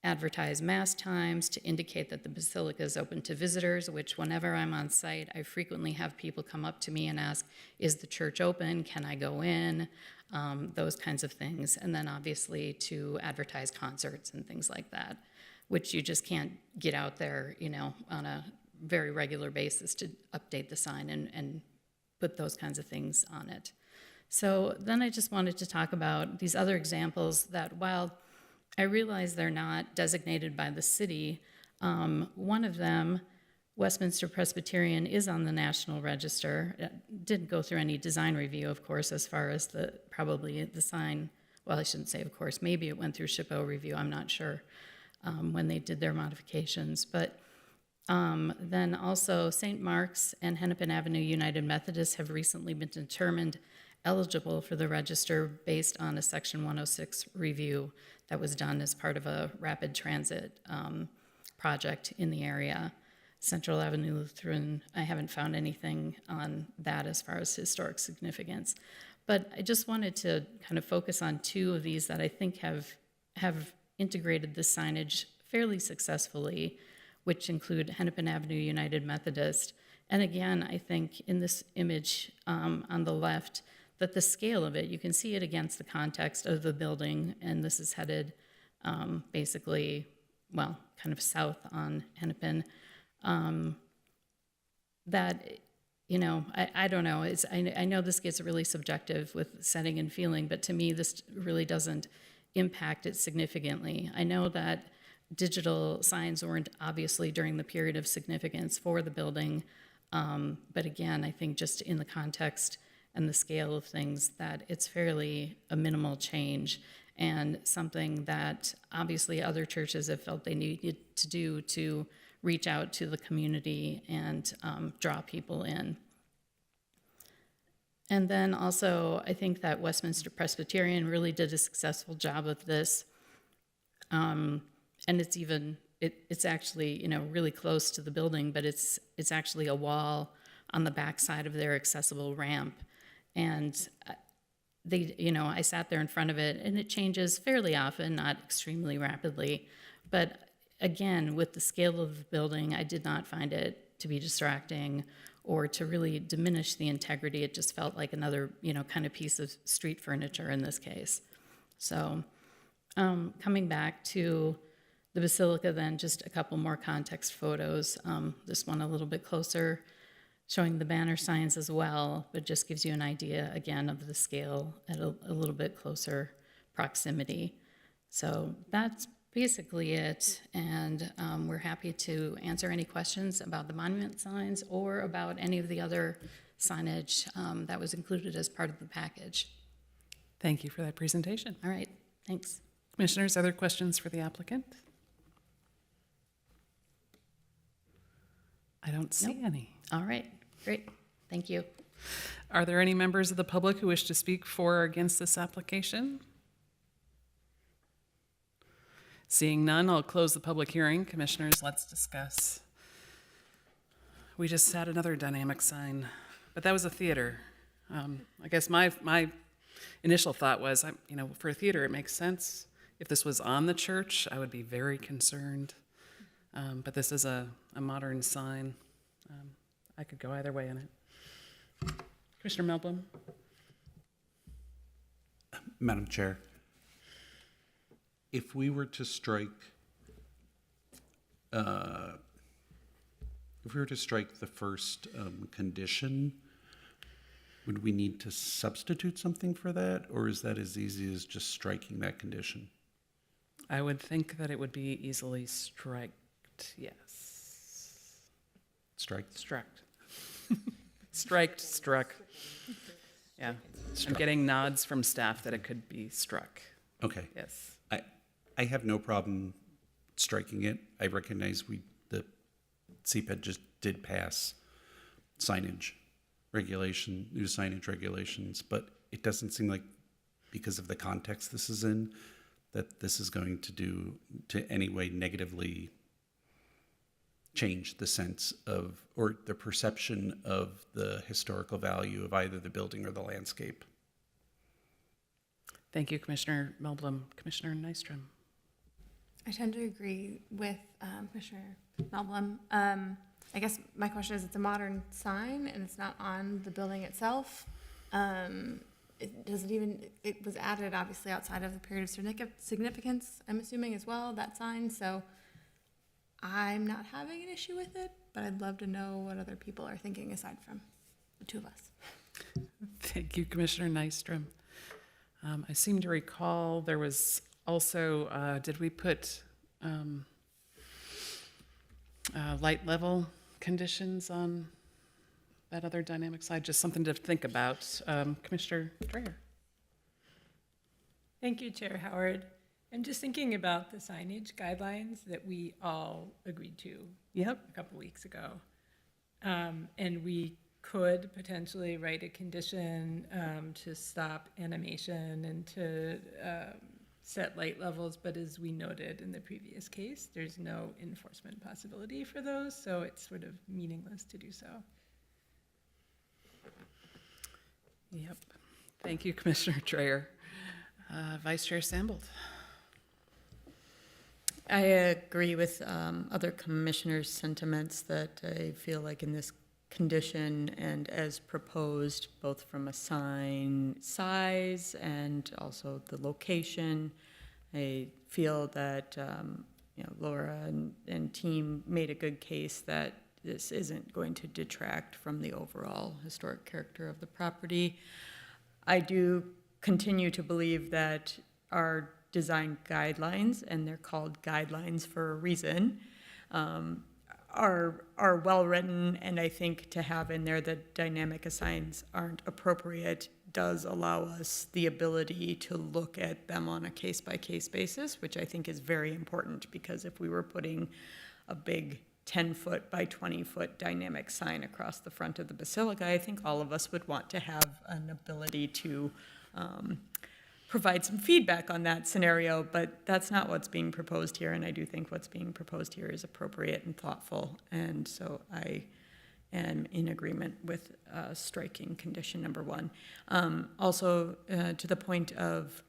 advertise mass times, to indicate that the Basilica is open to visitors, which whenever I'm on site, I frequently have people come up to me and ask, is the church open? Can I go in? Those kinds of things. And then obviously to advertise concerts and things like that, which you just can't get out there, on a very regular basis to update the sign and put those kinds of things on it. So then I just wanted to talk about these other examples that, while I realize they're not designated by the city, one of them, Westminster Presbyterian, is on the National Register. It didn't go through any design review, of course, as far as probably the sign. Well, I shouldn't say of course, maybe it went through SHPO review, I'm not sure, when they did their modifications. But then also St. Mark's and Hennepin Avenue United Methodist have recently been determined eligible for the register based on a Section 106 review that was done as part of a rapid transit project in the area. Central Avenue Lutheran, I haven't found anything on that as far as historic significance. But I just wanted to kind of focus on two of these that I think have integrated the signage fairly successfully, which include Hennepin Avenue United Methodist. And again, I think in this image on the left, that the scale of it, you can see it against the context of the building, and this is headed basically, well, kind of south on Hennepin. That, you know, I don't know. I know this gets really subjective with setting and feeling, but to me, this really doesn't impact it significantly. I know that digital signs weren't obviously during the period of significance for the building, but again, I think just in the context and the scale of things, that it's fairly a minimal change and something that obviously other churches have felt they needed to do to reach out to the community and draw people in. And then also, I think that Westminster Presbyterian really did a successful job of this. And it's actually, you know, really close to the building, but it's actually a wall on the backside of their accessible ramp. And they, you know, I sat there in front of it, and it changes fairly often, not extremely rapidly. But again, with the scale of the building, I did not find it to be distracting or to really diminish the integrity. It just felt like another, you know, kind of piece of street furniture in this case. So coming back to the Basilica then, just a couple more context photos. This one a little bit closer, showing the banner signs as well, but just gives you an idea, again, of the scale at a little bit closer proximity. So that's basically it, and we're happy to answer any questions about the monument signs or about any of the other signage that was included as part of the package. Thank you for that presentation. All right, thanks. Commissioners, other questions for the applicant? I don't see any. All right, great, thank you. Are there any members of the public who wish to speak for or against this application? Seeing none, I'll close the public hearing. Commissioners, let's discuss. We just had another dynamic sign, but that was a theater. I guess my initial thought was, you know, for a theater, it makes sense. If this was on the church, I would be very concerned. But this is a modern sign. I could go either way in it. Commissioner Melblom? Madam Chair, if we were to strike, the first condition, would we need to substitute something for that, or is that as easy as just striking that condition? I would think that it would be easily striked, yes. Striked? Struck. Struck. Yeah. I'm getting nods from staff that it could be struck. Okay. Yes. I have no problem striking it. I recognize the CPED just did pass signage regulation, new signage regulations, but it doesn't seem like, because of the context this is in, that this is going to any way negatively change the sense of, or the perception of, the historical value of either the building or the landscape. Thank you, Commissioner Melblom. Commissioner Nystrom? I tend to agree with Commissioner Melblom. I guess my question is, it's a modern sign and it's not on the building itself. It was added obviously outside of the period of significance, I'm assuming as well, that sign. So I'm not having an issue with it, but I'd love to know what other people are thinking aside from the two of us. Thank you, Commissioner Nystrom. I seem to recall there was also, did we put light level conditions on that other dynamic side? Just something to think about. Commissioner Dreyer. Thank you, Chair Howard. I'm just thinking about the signage guidelines that we all agreed to a couple weeks ago. And we could potentially write a condition to stop animation and to set light levels, but as we noted in the previous case, there's no enforcement possibility for those, so it's sort of meaningless to do so. Yep. Thank you, Commissioner Dreyer. Vice Chair Sambold. I agree with other commissioners' sentiments that I feel like in this condition and as proposed, both from a sign size and also the location, I feel that Laura and team made a good case that this isn't going to detract from the overall historic character of the property. I do continue to believe that our design guidelines, and they're called guidelines for a reason, are well written, and I think to have in there that dynamic assigns aren't appropriate does allow us the ability to look at them on a case-by-case basis, which I think is very important, because if we were putting a big 10-foot by 20-foot dynamic sign across the front of the basilica, I think all of us would want to have an ability to provide some feedback on that scenario, but that's not what's being proposed here, and I do think what's being proposed here is appropriate and thoughtful, and so I am in agreement with striking condition number 1. Also, to the point of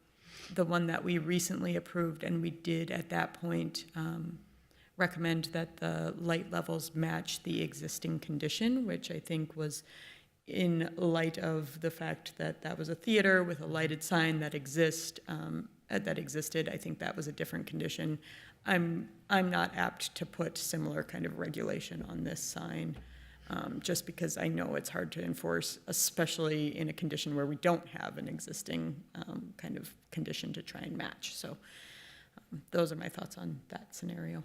the one that we recently approved, and we did at that point recommend that the light levels match the existing condition, which I think was in light of the fact that that was a theater with a lighted sign that existed. I think that was a different condition. I'm not apt to put similar kind of regulation on this sign, just because I know it's hard to enforce, especially in a condition where we don't have an existing kind of condition to try and match. So those are my thoughts on that scenario.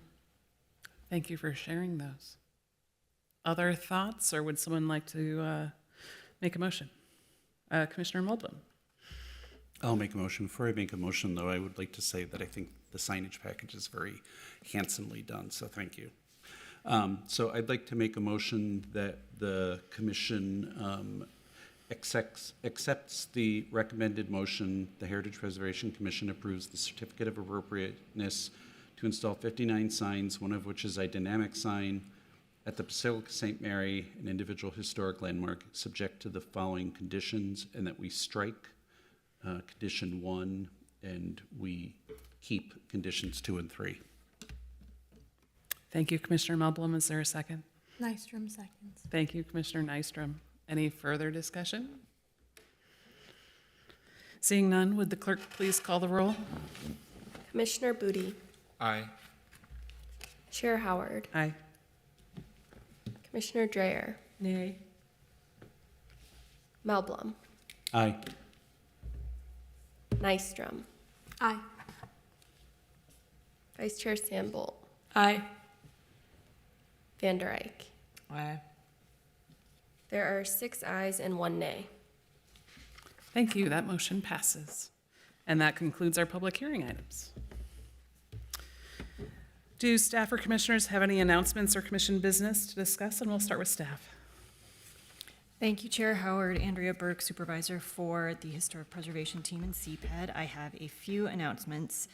Thank you for sharing those. Other thoughts, or would someone like to make a motion? Commissioner Moldblum. I'll make a motion. Before I make a motion, though, I would like to say that I think the signage package is very handsomely done, so thank you. So I'd like to make a motion that the commission accepts the recommended motion. The Heritage Preservation Commission approves the certificate of appropriateness to install 59 signs, one of which is a dynamic sign at the Basilica St. Mary, an individual historic landmark, subject to the following conditions, and that we strike condition 1 and we keep conditions 2 and 3. Thank you, Commissioner Moldblum. Is there a second? Nystrom seconds. Thank you, Commissioner Nystrom. Any further discussion? Seeing none, would the clerk please call the roll? Commissioner Booty, Aye. Chair Howard, Aye. Commissioner Dreyer, Nay. Melblum, Aye. Nystrom, Aye. Vice Chair Sandbolt, Aye. Van Der Eyck. Aye. There are 6 ayes and 1 nay. Thank you. That motion passes. And that concludes our public hearing items. Do staff or commissioners have any announcements or commission business to discuss? And we'll start with staff. Thank you, Chair Howard. Andrea Burke, Supervisor for the Historic Preservation Team in CPED. I have a few announcements.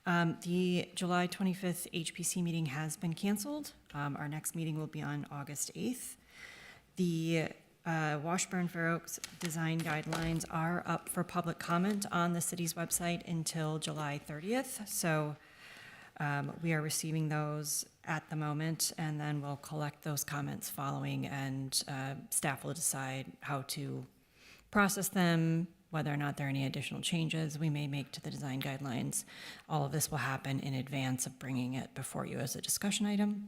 The July 25th HPC meeting has been canceled. Our next meeting will be on August 8th. The Washburn Fair Oaks design guidelines are up for public comment on the city's website until July 30th. So we are receiving those at the moment, and then we'll collect those comments following, and staff will decide how to process them, whether or not there are any additional changes we may make to the design guidelines. All of this will happen in advance of bringing it before you as a discussion item.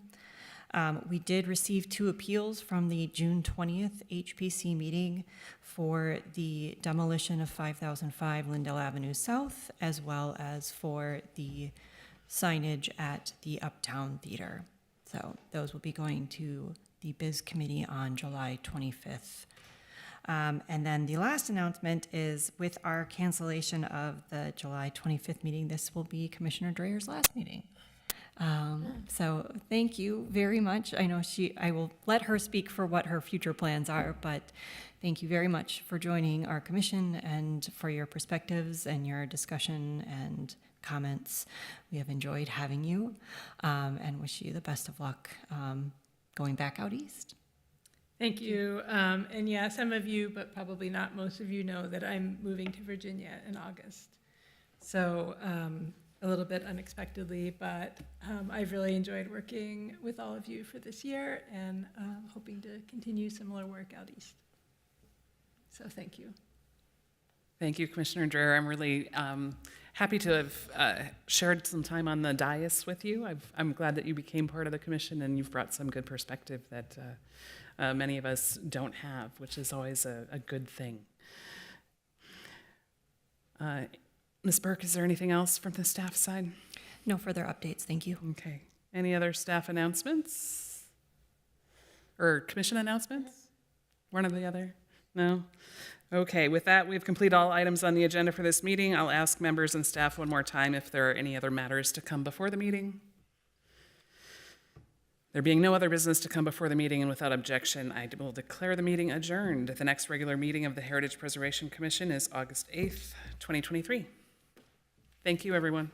We did receive 2 appeals from the June 20th HPC meeting for the demolition of 5005 Lindell Avenue South, as well as for the signage at the Uptown Theater. So those will be going to the Biz Committee on July 25th. And then the last announcement is, with our cancellation of the July 25th meeting, this will be Commissioner Dreyer's last meeting. So thank you very much. I know I will let her speak for what her future plans are, but thank you very much for joining our commission and for your perspectives and your discussion and comments. We have enjoyed having you, and wish you the best of luck going back out east. Thank you. And yeah, some of you, but probably not most of you, know that I'm moving to Virginia in August. So a little bit unexpectedly, but I've really enjoyed working with all of you for this year and hoping to continue similar work out east. So thank you. Thank you, Commissioner Dreher. I'm really happy to have shared some time on the dais with you. I'm glad that you became part of the commission and you've brought some good perspective that many of us don't have, which is always a good thing. Ms. Burke, is there anything else from the staff side? No further updates, thank you. Okay. Any other staff announcements? Or commission announcements? One or the other? No? Okay, with that, we've completed all items on the agenda for this meeting. I'll ask members and staff one more time if there are any other matters to come before the meeting. There being no other business to come before the meeting and without objection, I will declare the meeting adjourned. The next regular meeting of the Heritage Preservation Commission is August 8th, 2023. Thank you, everyone.